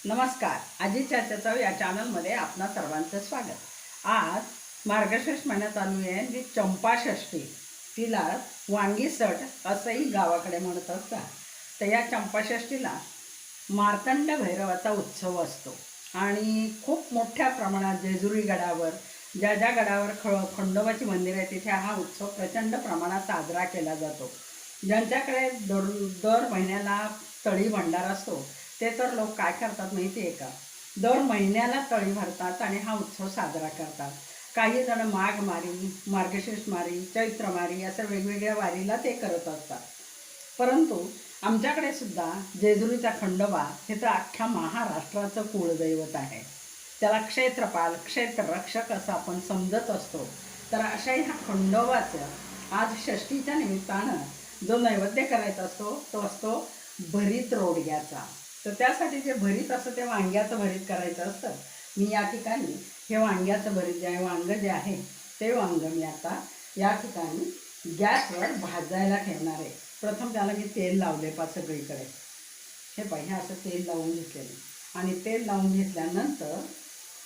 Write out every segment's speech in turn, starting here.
नमस्कार. आजी चर्चा या चॅनलमध्ये आपणा सर्वांचं स्वागत. आज मार्गशीर्ष महिना चालू आहे जी चंपाषष्ठी, तिला वांगी सट असंही गावाकडे म्हणत असतात. तर या चंपाषष्ठीला मार्तंड भैरवाचा उत्सव असतो आणि खूप मोठ्या प्रमाणात जेजुरी गडावर ज्या ज्या गडावर खंडोबाची मंदिर आहे तिथे हा उत्सव प्रचंड प्रमाणात साजरा केला जातो. ज्यांच्याकडे दर महिन्याला तळी भंडार असतो ते तर लोक काय करतात माहिती आहे का, दर महिन्याला तळी भरतात आणि हा उत्सव साजरा करतात. काही जण माघ मारी, मार्गशीर्ष मारी, चैत्र मारी असं वेगवेगळ्या वारीला ते करत असतात. परंतु आमच्याकडे सुद्धा जेजुरीचा खंडोबा हे तर अख्ख्या महाराष्ट्राचं कुळदैवत आहे. त्याला क्षेत्रपाल, क्षेत्ररक्षक असं आपण समजत असतो. तर अशा ह्या खंडोबाचं आज षष्टीच्या निमित्तानं जो नैवेद्य करायचा असतो तो असतो भरीत रोडग्याचा. तर त्यासाठी जे भरीत असतं ते वांग्याचं भरीत करायचं असतं. मी या ठिकाणी हे वांग्याचं भरीत जे आहे, वांगं जे आहे ते वांगं मी आता या ठिकाणी गॅसवर भाजायला ठेवणार आहे. प्रथम त्याला मी तेल लावले सगळीकडे. हे पाहिजे असं तेल लावून घेतलेलं आणि तेल लावून घेतल्यानंतर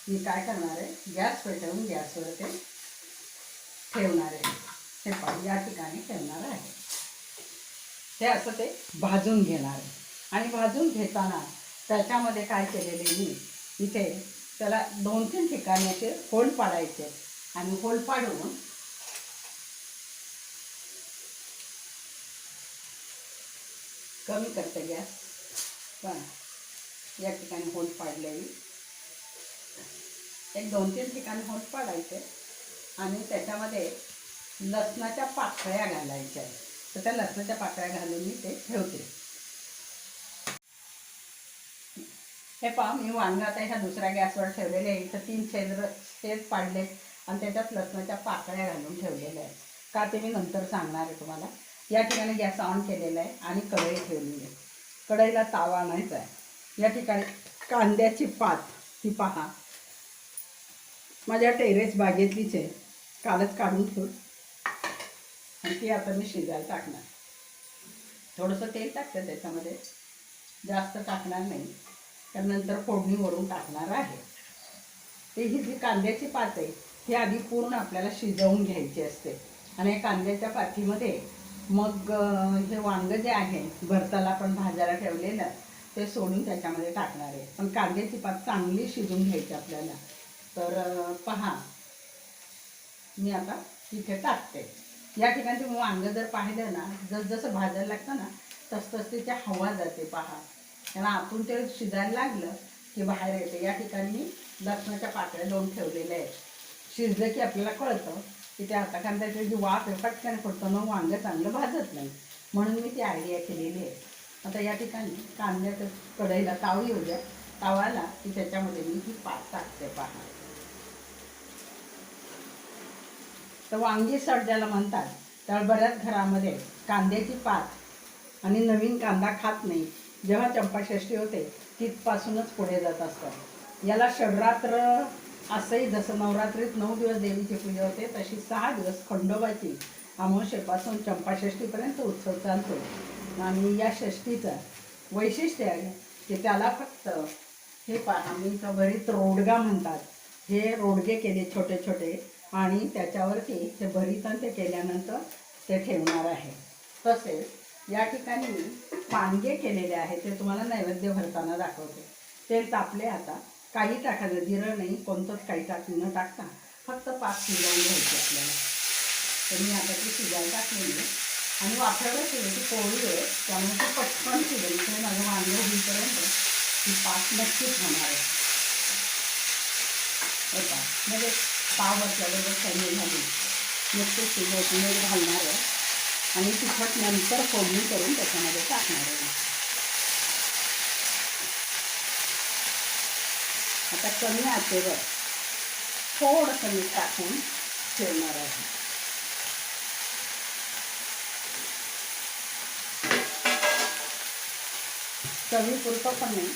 मी काय करणार आहे, गॅस पेटवून गॅसवर ते ठेवणार आहे. हे पाहिजे या ठिकाणी ठेवणार आहे. हे असं ते भाजून घेणार आहे आणि भाजून घेताना त्याच्यामध्ये काय केलेले मी इथे त्याला 2-3 ठिकाणी असे होल पाडायचे आणि होल पाडून कमी करते गॅस. पण या ठिकाणी होल पाडलेली एक 2-3 ठिकाणी होल पाडायचे आणि त्याच्यामध्ये लसणाच्या पाकळ्या घालायच्या. तर त्या लसणाच्या पाकळ्या घालून मी ते ठेवते. हे पहा, मी वांगं आता ह्या दुसऱ्या गॅसवर ठेवलेले आहे. इथं 3 छेद पाडले आणि त्याच्यात लसणाच्या पाकळ्या घालून ठेवलेल्या आहेत. का ते मी नंतर सांगणार आहे तुम्हाला. या ठिकाणी गॅस ऑन केलेला आहे आणि कढई ठेवलेली आहे. कढईला तावा आणायचा आहे. या ठिकाणी कांद्याची पात ती पहा, माझ्या टेरेस बागेतलीच आहे, कालच काढून ठेवून आणि ती आता मी शिजायला टाकणार. थोडंसं तेल टाकतं त्याच्यामध्ये, जास्त टाकणार नाही तर नंतर फोडणी वरून टाकणार आहे. ते ही जी कांद्याची पात आहे ही आधी पूर्ण आपल्याला शिजवून घ्यायची असते आणि कांद्याच्या पातीमध्ये मग हे वांगं जे आहे भरताला आपण भाजायला ठेवलेलं ते सोडून त्याच्यामध्ये टाकणार आहे. पण कांद्याची पात चांगली शिजून घ्यायची आपल्याला. तर पहा, मी आता इथे टाकते. या ठिकाणी तुम्ही वांगं जर पाहिलं ना, जसं भाजायला लागतं ना तसं त्याची हवा जाते. पहा, त्याला आतून ते शिजायला लागलं की बाहेर येते. या ठिकाणी मी लसणाच्या पाकळ्या 2 ठेवलेल्या आहेत. शिजलं की आपल्याला कळतं की ते आता कांद्याची जी वाफ आहे पटकन फुटतं, मग वांगं चांगलं भाजत नाही. म्हणून मी ती आयडिया केलेली आहे. आता या ठिकाणी कांद्याचं कढईला ताव येऊ द्या. तावाला की त्याच्यामध्ये मी ही पात टाकते. पहा, तर वांगी सट ज्याला म्हणतात, तर बऱ्याच घरामध्ये कांद्याची पात आणि नवीन कांदा खात नाही. जेव्हा चंपाषष्ठी होते तिथपासूनच पुढे जात असतात. याला षडरात्र असंही, जसं नवरात्रीत 9 दिवस देवीची पूजा होते तशी 6 दिवस खंडोबाची अमावस्येपासून चंपाषष्ठीपर्यंत उत्सव चालतो. आणि या षष्टीचं वैशिष्ट्य आहे की त्याला फक्त हे पहा, मी इथं भरीत रोडगा म्हणतात, हे रोडगे केले छोटे छोटे आणि त्याच्यावरती ते भरीत ते केल्यानंतर ते ठेवणार आहे. तसेच या ठिकाणी वांगे केलेले आहे ते तुम्हाला नैवेद्य भरताना दाखवते. तेल तापले आता. काही टाकायचं, जिरं नाही, कोणतंच काही न टाकता फक्त पात शिजवून घ्यायची आपल्याला. तर मी आता ती शिजायला टाकलेली आहे आणि वाफेवर शिजायची पोळी आहे त्यामुळे ती पटकन शिजेल. ते माझं वांगे होईपर्यंत ती पात नक्कीच होणार आहे. होता म्हणजे पाव बसल्याबरोबर कमी झाली नक्कीच शिजायची मीठ घालणार आहे आणि तिखट नंतर फोडणी करून त्याच्यामध्ये टाकणार आहे. आता कमी आचेवर थोडंसं मीठ टाकून ठेवणार आहे. चवीपुरतं पण नाही,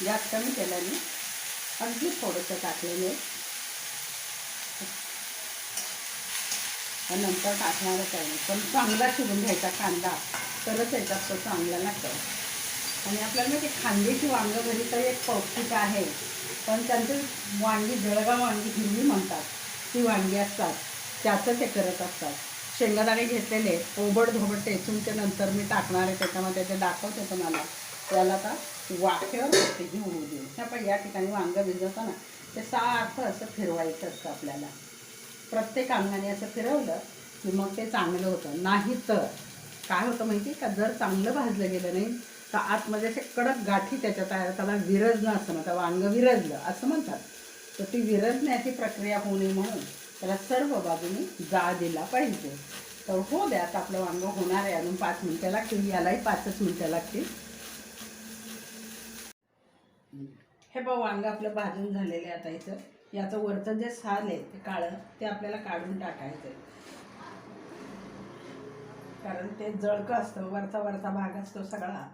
जास्त कमी केल्याने अगदी थोडंसं टाकलेलं नंतर टाकणारच आहे. पण चांगला शिजून घ्यायचा कांदा, तरच याच्यात तो चांगला लागतो. आणि आपल्याला माहिती खांद्याची वांगं भरीत एक पौष्टिक आहे, पण त्यांचे वांगी जळगाव वांगी हिरवी म्हणतात, ती वांगी असतात, त्याचं ते करत असतात. शेंगादाणे घेतलेले ओबड-धोबड टेचून ते नंतर मी टाकणार आहे त्याच्यामध्ये, ते दाखवते तुम्हाला. त्याला आता वाफेवर फक्त ही होऊ देऊ. आपण या ठिकाणी वांगं भिजवतं ना, ते सारखं असं फिरवायचं असतं आपल्याला. प्रत्येक अंगाने असं फिरवलं की मग ते चांगलं होतं. नाही तर काय होतं माहिती का, जर चांगलं भाजलं गेलं नाही तर आतमध्ये असे कडक गाठी त्याच्यात तयार, त्याला विरजणं असतं ना, त्या वांगं विरजलं असं म्हणतात. तर ती विरजण्याची प्रक्रिया होऊ नये म्हणून त्याला सर्व बाजूनी जाळ दिला पाहिजे. तर हो द्या, आता आपलं वांगं होणार आहे, अजून 5 मिनटं लागतील, यालाही 5च मिनटं लागतील. हे बघ, वांगं आपलं भाजून झालेलं आहे. आता इथं याचं वरचं जे साल आहे ते काळं, ते आपल्याला काढून टाकायचं आहे, कारण ते जळकं असतं. वरचा भाग असतो सगळा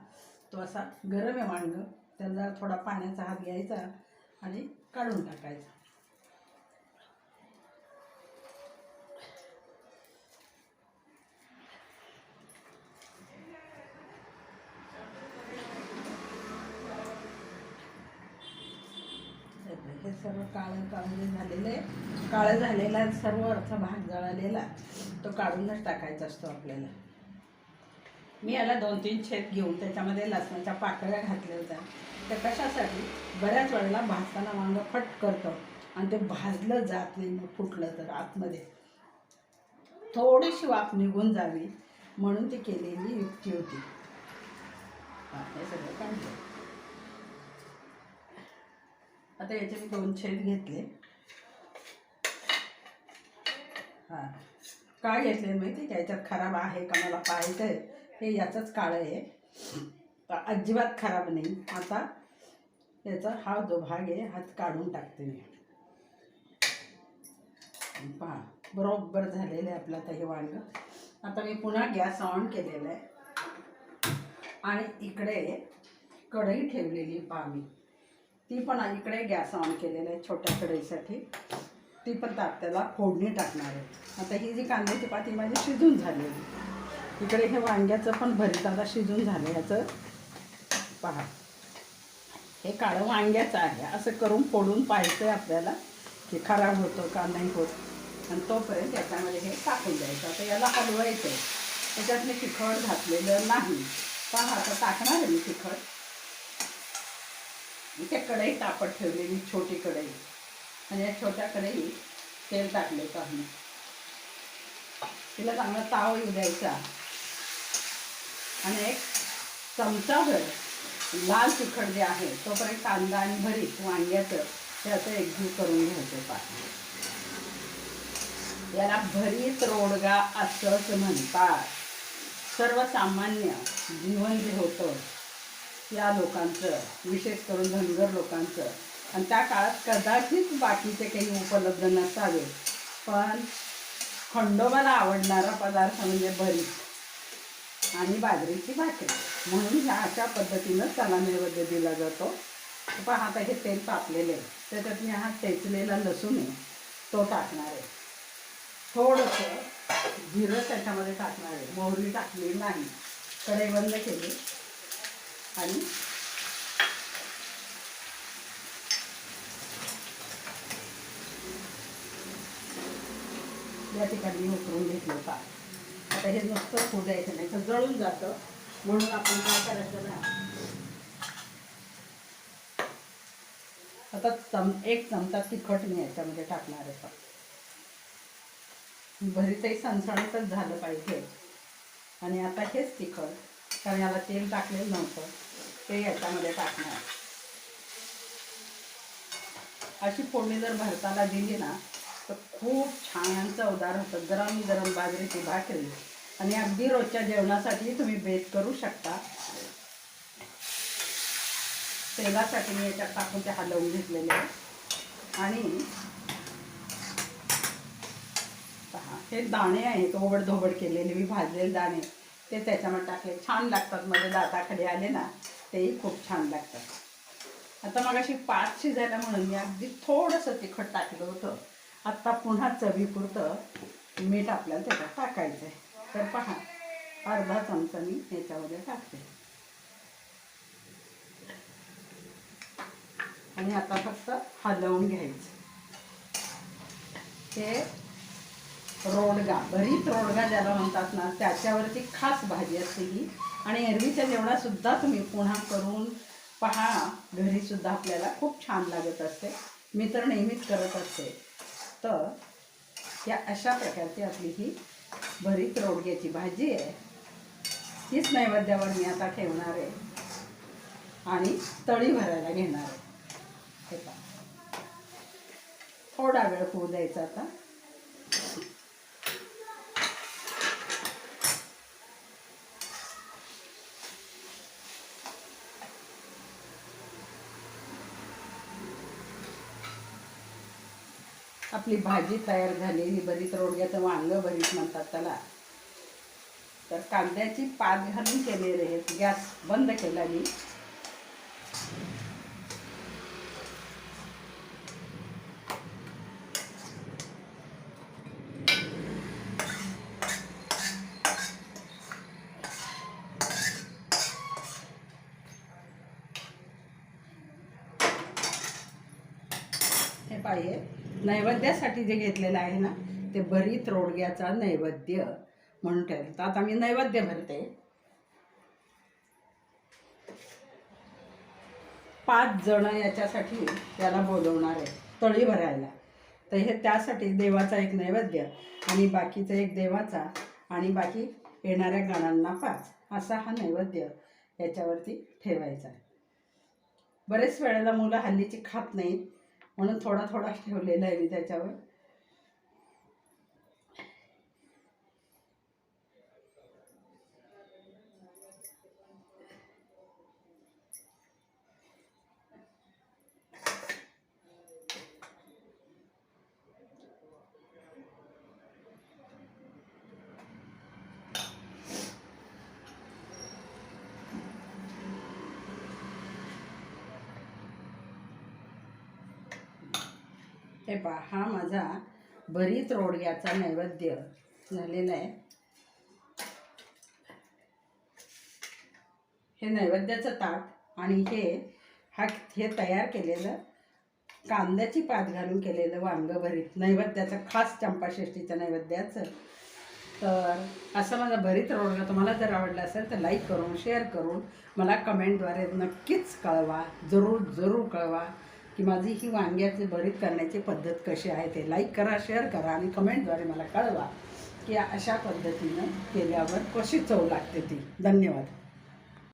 तो असा गरम आहे वांगं, त्याला थोडा पाण्याचा हात घ्यायचा आणि काढून टाकायचा. हे सर्व काळं जे झालेलं आहे, काळं झालेला सर्व वरचा भाग जळालेला तो काढूनच टाकायचा असतो आपल्याला. मी याला 2-3 छेद घेऊन त्याच्यामध्ये लसणाच्या पाकळ्या घातल्या होत्या. त्या कशासाठी, बऱ्याच वेळेला भाजताना वांगं फट करतं आणि ते भाजलं जात नाही, मग फुटलं तर आतमध्ये थोडीशी वाफ निघून जावी म्हणून ती केलेली युक्ती होती. हे सगळं काढलं. आता याचे मी 2 छेद घेतले. हां, का घेतले माहिती का, याच्यात खराब आहे का मला पाहायचं आहे. हे याचंच काळं आहे, अजिबात खराब नाही. आता याचा हा जो भाग आहे हात काढून टाकते मी. पहा, बरोबर झालेलं आहे आपलं आता हे वांगं. आता मी पुन्हा गॅस ऑन केलेला आहे आणि इकडे कढई ठेवलेली पहा मी, ती पण इकडे गॅस ऑन केलेला आहे छोट्या कढईसाठी. ती पण त्याला फोडणी टाकणार आहे. आता ही जी कांद्याची पाती माझी शिजून झालेली, इकडे हे वांग्याचं पण भरीत आता शिजून झालं. याचं पहा, हे काळं वांग्याचं आहे. असं करून फोडून पाहायचं आहे आपल्याला की खराब होतं का नाही होत, आणि तोपर्यंत याच्यामध्ये हे टाकून द्यायचं. आता याला हलवायचं आहे. त्याच्यात मी तिखट घातलेलं नाही. पहा, आता टाकणार आहे मी तिखट. इथे कढई तापत ठेवलेली छोटी कढई, आणि या छोट्या कढईत तेल टाकले पाहिजे. तिला चांगला ताव येऊ द्यायचा आणि 1 चमचाभर लाल तिखट जे आहे तोपर्यंत कांदा आणि भरीत वांग्याचं त्याचं एकजीव करून घ्यायचं. पाहिजे याला भरीत रोडगा असंच म्हणतात. सर्वसामान्य जीवन जे होतं या लोकांचं, विशेष करून धनगर लोकांचं, आणि त्या काळात कदाचित बाकीचे काही उपलब्ध नसावे, पण खंडोबाला आवडणारा पदार्थ म्हणजे भरीत आणि बाजरीची भाकरी, म्हणून ह्या अशा पद्धतीनं त्याला नैवेद्य दिला जातो. पण आता हे तेल तापलेलं आहे, त्याच्यात मी हा टेचलेला लसूण आहे तो टाकणार आहे. थोडंसं जिरं त्याच्यामध्ये टाकणार आहे, मोहरी टाकली नाही. कढई बंद केली आणि या ठिकाणी उतरून घेतलं का. आता हे नुसतं होऊ द्यायचं नाही तर जळून जातं, म्हणून आपण काय करायचं ना, आता 1 चमचा तिखट मी याच्यामध्ये टाकणार आहे. भरीतही सणसणीतच झालं पाहिजे. आणि आता हेच तिखट, कारण याला तेल टाकलेलं नव्हतं, ते याच्यामध्ये टाकणार. अशी फोडणी जर भरताला दिली ना तर खूप छान चवदार होतं. गरम गरम बाजरीची भाकरी, आणि अगदी रोजच्या जेवणासाठी तुम्ही बेत करू शकता. तेलासाठी मी याच्यात टाकून ते हलवून घेतलेले आहे. आणि हे दाणे आहेत ओबडधोबड केलेले, मी भाजलेले दाणे ते त्याच्यामध्ये टाकले, छान लागतात. मध्ये दाताखाली आले ना तेही खूप छान लागतात. आता मग अशी 5 शिजायला म्हणून मी अगदी थोडंसं तिखट टाकलं होतं. आत्ता पुन्हा चवीपुरतं मीठ आपल्याला त्याच्यात टाकायचं आहे. तर पहा, अर्धा चमचा मी याच्यामध्ये टाकते. आणि आता फक्त हलवून घ्यायचं. हे रोडगा, भरीत रोडगा ज्याला म्हणतात ना, त्याच्यावरती खास भाजी असते ही. आणि एरवीच्या जेवणासुद्धा तुम्ही पुन्हा करून पहा, घरीसुद्धा आपल्याला खूप छान लागत असते. मी तर नेहमीच करत असते. तर या अशा प्रकारची आपली ही भरीत रोडग्याची भाजी आहे. तीच नैवेद्यावर मी आता ठेवणार आहे आणि तळी भरायला घेणार आहे. हे पहा, थोडा वेळ होऊ द्यायचा आता. आपली भाजी तयार झालेली, भरीत रोडग्याचं वांगं भरीत म्हणतात त्याला. तर कांद्याची पात घालून केलेले आहेत. गॅस बंद केला मी. हे पाहिजे नैवेद्यासाठी जे घेतलेलं आहे ना, ते भरीत रोडग्याचा नैवेद्य म्हणून ठेवलं. तर आता मी नैवेद्य भरते. 5 जण याच्यासाठी त्याला बोलवणार आहे तळी भरायला. तर हे त्यासाठी देवाचा एक नैवेद्य आणि बाकीचा एक देवाचा आणि बाकी येणाऱ्या गणांना 5 असा हा नैवेद्य याच्यावरती ठेवायचा आहे. बरेच वेळेला मुलं हल्लीची खात नाहीत म्हणून थोडा थोडा ठेवलेला आहे मी त्याच्यावर. हे पहा, हा माझा भरीत रोडग्याचा नैवेद्य झालेला आहे. हे नैवेद्याचं ताट आणि हे तयार केलेलं कांद्याची पात घालून केलेलं वांगं भरीत नैवेद्याचं, खास चंपाषष्ठीचं नैवेद्याचं. तर असं माझा भरीत रोडगा तुम्हाला जर आवडला असेल तर लाईक करून, शेअर करून मला कमेंटद्वारे नक्कीच कळवा. जरूर कळवा की माझी ही वांग्याची भरीत करण्याची पद्धत कशी आहे. ते लाईक करा, शेअर करा आणि कमेंटद्वारे मला कळवा की अशा पद्धतीनं केल्यावर कशी चव लागते ती. धन्यवाद.